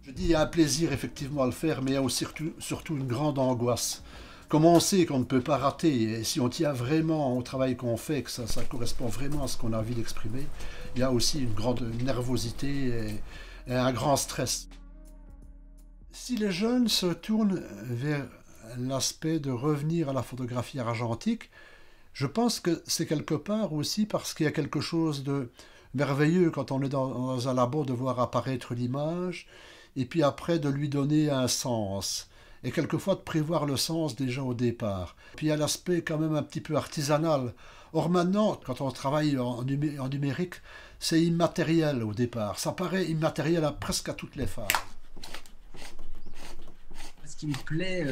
Je dis, il y a un plaisir effectivement à le faire, mais il y a aussi surtout une grande angoisse. Comme on sait qu'on ne peut pas rater, et si on tient vraiment au travail qu'on fait, que ça correspond vraiment à ce qu'on a envie d'exprimer, il y a aussi une grande nervosité et un grand stress. Si les jeunes se tournent vers l'aspect de revenir à la photographie argentique, je pense que c'est quelque part aussi parce qu'il y a quelque chose de merveilleux quand on est dans un labo de voir apparaître l'image et puis après de lui donner un sens. Et quelquefois de prévoir le sens déjà au départ. Puis il y a l'aspect quand même un petit peu artisanal. Or maintenant, quand on travaille en numérique, c'est immatériel au départ. Ça paraît immatériel presque à toutes les phases. Ce qui me plaît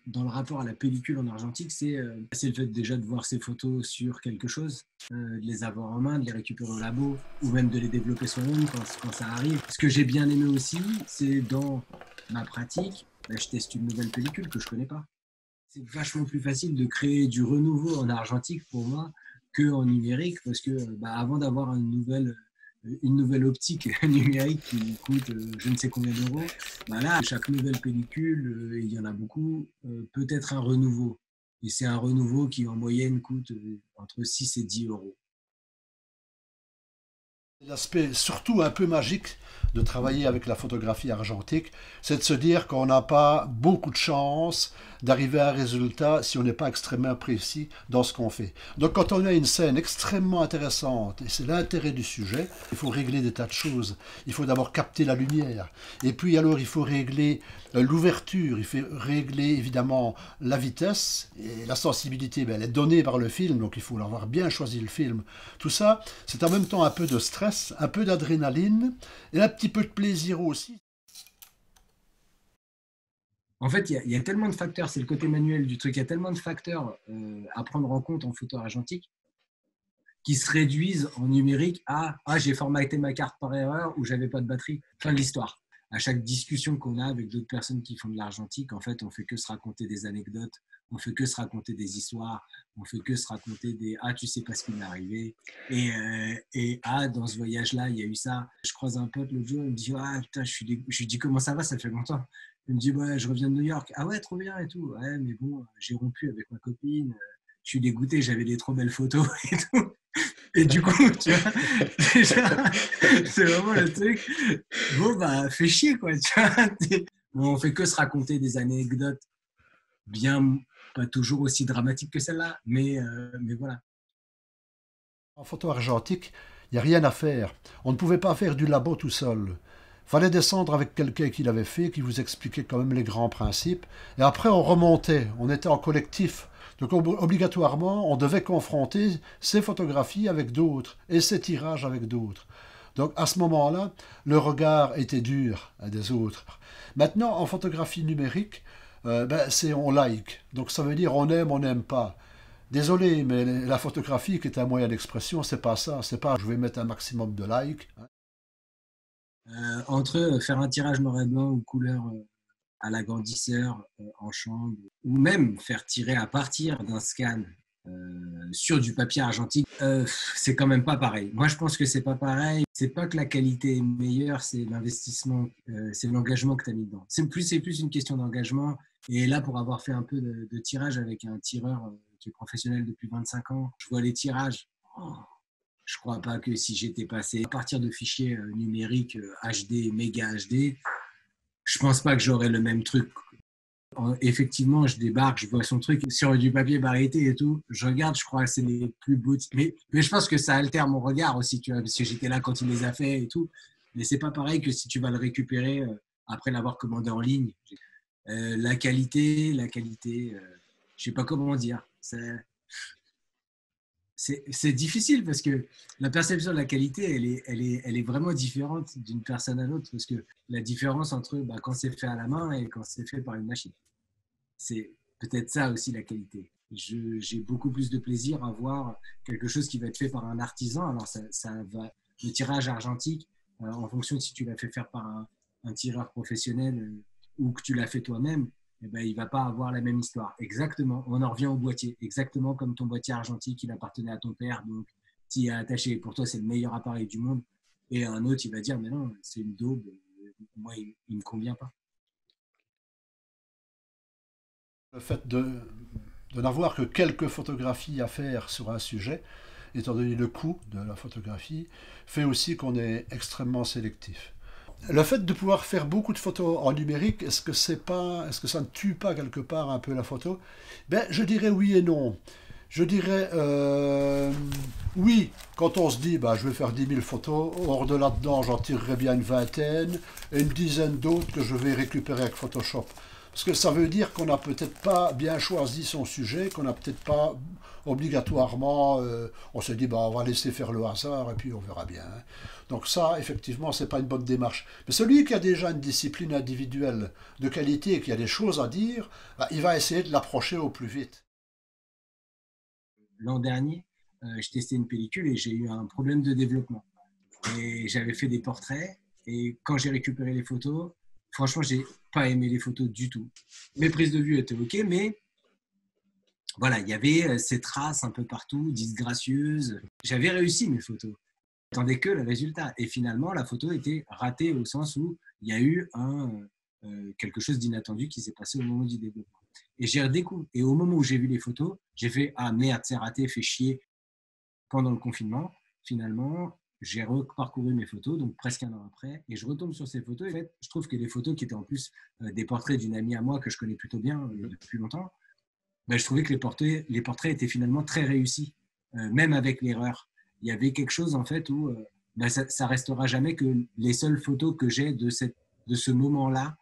dans le rapport à la pellicule en argentique, c'est le fait déjà de voir ces photos sur quelque chose, de les avoir en main, de les récupérer au labo, ou même de les développer soi-même quand ça arrive. Ce que j'ai bien aimé aussi, c'est dans ma pratique, bah, je teste une nouvelle pellicule que je ne connais pas. C'est vachement plus facile de créer du renouveau en argentique pour moi qu'en numérique, parce que bah, avant d'avoir une nouvelle optique numérique qui coûte je ne sais combien d'euros, bah là, chaque nouvelle pellicule, il y en a beaucoup, peut être un renouveau. Et c'est un renouveau qui en moyenne coûte entre 6 et 10 euros. L'aspect surtout un peu magique de travailler avec la photographie argentique, c'est de se dire qu'on n'a pas beaucoup de chance d'arriver à un résultat si on n'est pas extrêmement précis dans ce qu'on fait. Donc quand on a une scène extrêmement intéressante, et c'est l'intérêt du sujet, il faut régler des tas de choses. Il faut d'abord capter la lumière, et puis alors il faut régler l'ouverture, il faut régler évidemment la vitesse, et la sensibilité, ben, elle est donnée par le film, donc il faut avoir bien choisi le film. Tout ça, c'est en même temps un peu de stress, un peu d'adrénaline et un petit peu de plaisir aussi. En fait, il y a tellement de facteurs, c'est le côté manuel du truc, il y a tellement de facteurs à prendre en compte en photo argentique qui se réduisent en numérique à ah, j'ai formaté ma carte par erreur ou j'avais pas de batterie. Fin de l'histoire. À chaque discussion qu'on a avec d'autres personnes qui font de l'argentique, en fait, on fait que se raconter des anecdotes, on fait que se raconter des histoires, on fait que se raconter des ah, tu sais pas ce qui m'est arrivé. Et ah, dans ce voyage-là, il y a eu ça. Je croise un pote l'autre jour, il me dit ah, putain, je lui dis comment ça va, ça fait longtemps. Il me dit ouais, je reviens de New York. Ah ouais, trop bien et tout. Ouais, mais bon, j'ai rompu avec ma copine. Je suis dégoûté, j'avais des trop belles photos et tout. Et du coup, tu vois, déjà, c'est vraiment le truc. Bon, bah, fais chier, quoi. Tu vois. On fait que se raconter des anecdotes bien, pas toujours aussi dramatiques que celle-là, mais voilà. En photo argentique, il n'y a rien à faire. On ne pouvait pas faire du labo tout seul. Fallait descendre avec quelqu'un qui l'avait fait, qui vous expliquait quand même les grands principes. Et après, on remontait, on était en collectif. Donc obligatoirement, on devait confronter ces photographies avec d'autres et ces tirages avec d'autres. Donc à ce moment-là, le regard était dur des autres. Maintenant, en photographie numérique, ben, c'est on like. Donc ça veut dire on n'aime pas. Désolé, mais la photographie qui est un moyen d'expression, c'est pas ça. C'est pas je vais mettre un maximum de likes. Entre faire un tirage noir et blanc ou couleur à l'agrandisseur en chambre, ou même faire tirer à partir d'un scan sur du papier argentique, c'est quand même pas pareil. Moi, je pense que c'est pas pareil. C'est pas que la qualité est meilleure, c'est l'investissement, c'est l'engagement que tu as mis dedans. C'est plus une question d'engagement. Et là, pour avoir fait un peu de tirage avec un tireur qui est professionnel depuis 25 ans, je vois les tirages. Oh, je crois pas que si j'étais passé à partir de fichiers numériques HD, méga HD, je pense pas que j'aurais le même truc. Effectivement, je débarque, je vois son truc sur du papier variété et tout. Je regarde, je crois que c'est les plus beaux. Mais je pense que ça altère mon regard aussi, tu vois, parce que j'étais là quand il les a fait et tout. Mais c'est pas pareil que si tu vas le récupérer après l'avoir commandé en ligne. La qualité, je sais pas comment dire. C'est difficile parce que la perception de la qualité, elle est vraiment différente d'une personne à l'autre. Parce que la différence entre bah, quand c'est fait à la main et quand c'est fait par une machine. C'est peut-être ça aussi la qualité. J'ai beaucoup plus de plaisir à voir quelque chose qui va être fait par un artisan. Alors, le tirage argentique, en fonction de si tu l'as fait faire par un tireur professionnel ou que tu l'as fait toi-même, eh ben, il ne va pas avoir la même histoire. Exactement. On en revient au boîtier. Exactement comme ton boîtier argentique, il appartenait à ton père. Donc, tu y es attaché. Pour toi, c'est le meilleur appareil du monde. Et un autre, il va dire, mais non, c'est une daube. moi, il me convient pas. Le fait de n'avoir que quelques photographies à faire sur un sujet, étant donné le coût de la photographie, fait aussi qu'on est extrêmement sélectif. Le fait de pouvoir faire beaucoup de photos en numérique, est-ce que ça ne tue pas quelque part un peu la photo? Ben, je dirais oui et non. Je dirais oui, quand on se dit bah, je vais faire 10 000 photos, hors de là-dedans j'en tirerai bien une vingtaine et une dizaine d'autres que je vais récupérer avec Photoshop. Parce que ça veut dire qu'on n'a peut-être pas bien choisi son sujet, qu'on n'a peut-être pas obligatoirement, on se dit bah, on va laisser faire le hasard et puis on verra bien. Hein. Donc ça, effectivement, c'est pas une bonne démarche. Mais celui qui a déjà une discipline individuelle de qualité et qui a des choses à dire, bah, il va essayer de l'approcher au plus vite. L'an dernier, je testais une pellicule et j'ai eu un problème de développement. Et j'avais fait des portraits et quand j'ai récupéré les photos, franchement, j'ai pas aimé les photos du tout. Mes prises de vue étaient OK, mais voilà, il y avait ces traces un peu partout, disgracieuses. J'avais réussi mes photos. J'attendais que le résultat. Et finalement, la photo était ratée au sens où il y a eu quelque chose d'inattendu qui s'est passé au moment du développement. Et j'ai redécouvert. Et au moment où j'ai vu les photos, j'ai fait ah merde, c'est raté, fait chier. Pendant le confinement, finalement, j'ai reparcouru mes photos, donc presque un an après, et je retombe sur ces photos. Et en fait, je trouve que les photos qui étaient en plus des portraits d'une amie à moi que je connais plutôt bien depuis longtemps, ben, je trouvais que les portraits étaient finalement très réussis, même avec l'erreur. Il y avait quelque chose en fait où ben, ça restera jamais que les seules photos que j'ai de ce moment-là.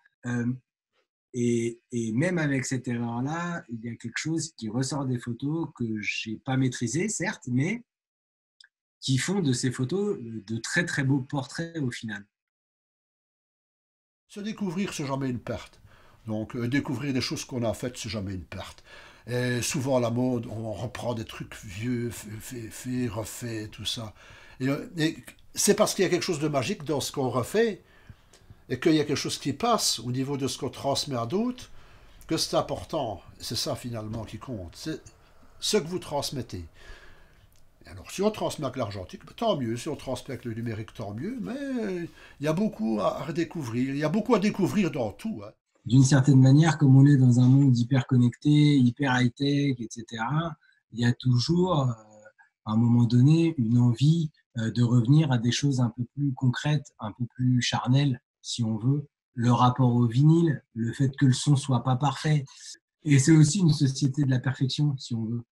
Et même avec cette erreur-là, il y a quelque chose qui ressort des photos que je n'ai pas maîtrisé, certes, mais qui font de ces photos de très très beaux portraits au final. Se découvrir, c'est jamais une perte. Donc, découvrir des choses qu'on a faites, c'est jamais une perte. Et souvent, à la mode, on reprend des trucs vieux, fait, refait, tout ça. Et c'est parce qu'il y a quelque chose de magique dans ce qu'on refait et qu'il y a quelque chose qui passe au niveau de ce qu'on transmet à d'autres que c'est important. C'est ça, finalement, qui compte. C'est ce que vous transmettez. Alors, si on transmet avec l'argentique, ben, tant mieux. Si on transmet avec le numérique, tant mieux. Mais il y a beaucoup à redécouvrir. Il y a beaucoup à découvrir dans tout. Hein. D'une certaine manière, comme on est dans un monde hyper connecté, hyper high-tech, etc., il y a toujours, à un moment donné, une envie de revenir à des choses un peu plus concrètes, un peu plus charnelles, si on veut. Le rapport au vinyle, le fait que le son soit pas parfait. Et c'est aussi une société de la perfection, si on veut.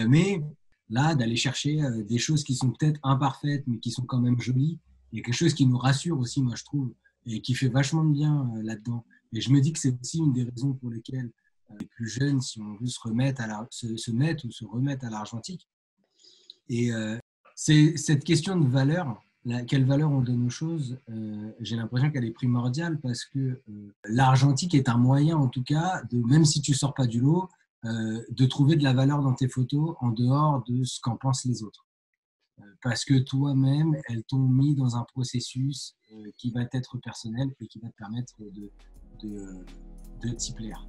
Mais là, d'aller chercher des choses qui sont peut-être imparfaites, mais qui sont quand même jolies, il y a quelque chose qui nous rassure aussi, moi, je trouve, et qui fait vachement de bien là-dedans. Et je me dis que c'est aussi une des raisons pour lesquelles les plus jeunes, si on veut se remettre se mettre ou se remettre à l'argentique. Et c'est cette question de valeur, quelle valeur on donne aux choses, j'ai l'impression qu'elle est primordiale parce que l'argentique est un moyen, en tout cas, même si tu ne sors pas du lot, de trouver de la valeur dans tes photos en dehors de ce qu'en pensent les autres. Parce que toi-même, elles t'ont mis dans un processus qui va être personnel et qui va te permettre de t'y plaire.